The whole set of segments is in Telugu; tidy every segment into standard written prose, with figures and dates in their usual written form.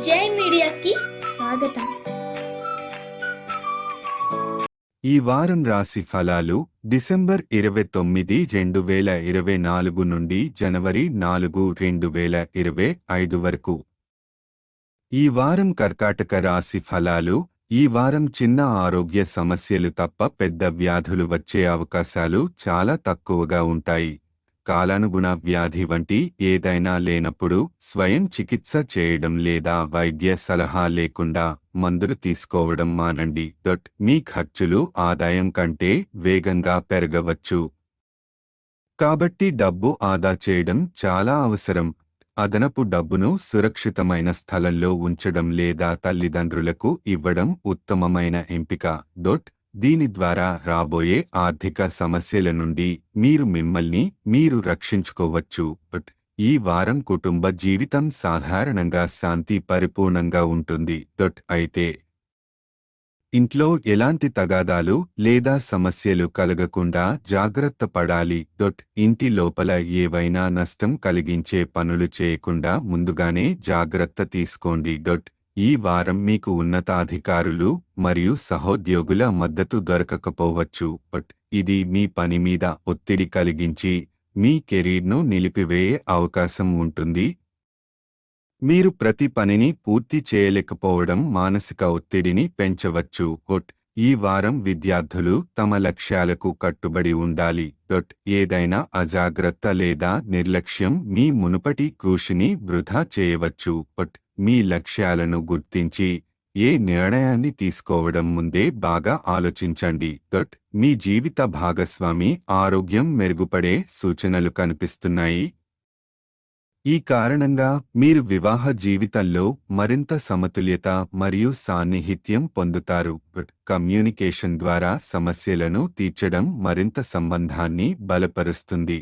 జై మీడియాకి స్వాగతం. ఈ వారం రాశి ఫలాలు డిసెంబర్ 29, 2024 నుండి జనవరి 4, 2025 వరకు. ఈ వారం కర్కాటక రాశి ఫలాలు. ఈ వారం చిన్న ఆరోగ్య సమస్యలు తప్ప పెద్ద వ్యాధులు వచ్చే అవకాశాలు చాలా తక్కువగా ఉంటాయి. కాలానుగుణ వ్యాధి వంటి ఏదైనా లేనప్పుడు స్వయం చికిత్స చేయడం లేదా వైద్య సలహా లేకుండా మందులు తీసుకోవడం మానండి. మీ ఖర్చులు ఆదాయం కంటే వేగంగా పెరగవచ్చు. కాబట్టి డబ్బు ఆదా చేయడం చాలా అవసరం. అదనపు డబ్బును సురక్షితమైన స్థలంలో ఉంచడం లేదా తల్లిదండ్రులకు ఇవ్వడం ఉత్తమమైన ఎంపిక. దీని ద్వారా రాబోయే ఆర్థిక సమస్యల నుండి మీరు రక్షించుకోవచ్చు. ఈ వారం కుటుంబ జీవితం సాధారణంగా శాంతి పరిపూర్ణంగా ఉంటుంది. అయితే ఇంట్లో ఎలాంటి తగాదాలు లేదా సమస్యలు కలగకుండా జాగ్రత్త పడాలి. ఇంటి లోపల ఏవైనా నష్టం కలిగించే పనులు చేయకుండా ముందుగానే జాగ్రత్త తీసుకోండి. ఈ వారం మీకు ఉన్నతాధికారులు మరియు సహోద్యోగుల మద్దతు దొరకకపోవచ్చు. ఇది మీ పని మీద ఒత్తిడి కలిగించి మీ కెరీర్ను నిలిపివేయే అవకాశం ఉంటుంది. మీరు ప్రతి పనిని పూర్తి చేయలేకపోవడం మానసిక ఒత్తిడిని పెంచవచ్చు. ఈ వారం విద్యార్థులు తమ లక్ష్యాలకు కట్టుబడి ఉండాలి. ఏదైనా అజాగ్రత్త లేదా నిర్లక్ష్యం మీ మునుపటి కృషిని వృధా చేయవచ్చు. మీ లక్ష్యాలను గుర్తించి ఏ నిర్ణయాన్ని తీసుకోవడం ముందే బాగా ఆలోచించండి. మీ జీవిత భాగస్వామి ఆరోగ్యం మెరుగుపడే సూచనలు కనిపిస్తున్నాయి. ఈ కారణంగా మీరు వివాహ జీవితంలో మరింత సమతుల్యత మరియు సాన్నిహిత్యం పొందుతారు. కమ్యూనికేషన్ ద్వారా సమస్యలను తీర్చడం మరింత సంబంధాన్ని బలపరుస్తుంది.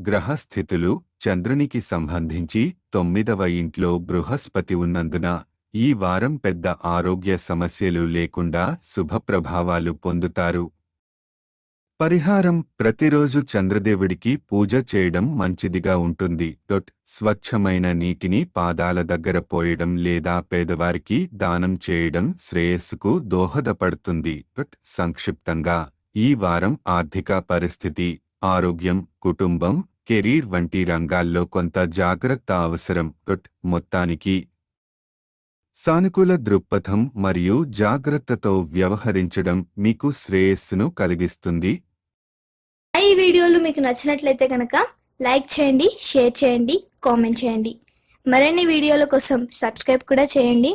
గ్రహ స్థితులు. చంద్రునికి సంబంధించి 9వ ఇంట్లో బృహస్పతి ఉన్నందున ఈ వారం పెద్ద ఆరోగ్య సమస్యలు లేకుండా శుభప్రభావాలు పొందుతారు. పరిహారం. ప్రతిరోజు చంద్రదేవుడికి పూజ చేయడం మంచిదిగా ఉంటుంది. స్వచ్ఛమైన నీటిని పాదాల దగ్గర పోయడం లేదా పేదవారికి దానం చేయడం శ్రేయస్సుకు దోహదపడుతుంది. సంక్షిప్తంగా ఈ వారం ఆర్థిక పరిస్థితి, ఆరోగ్యం, కుటుంబం, కెరీర్ వంటి రంగాల్లో కొంత జాగ్రత్త అవసరం. మొత్తానికి సానుకూల దృక్పథం మరియు జాగ్రత్తతో వ్యవహరించడం మీకు శ్రేయస్సును కలిగిస్తుంది. ఈ వీడియోలు మీకు నచ్చినట్లయితే కనుక లైక్ చేయండి, షేర్ చేయండి, కామెంట్ చేయండి. మరిన్ని వీడియోల కోసం సబ్స్క్రైబ్ కూడా చేయండి.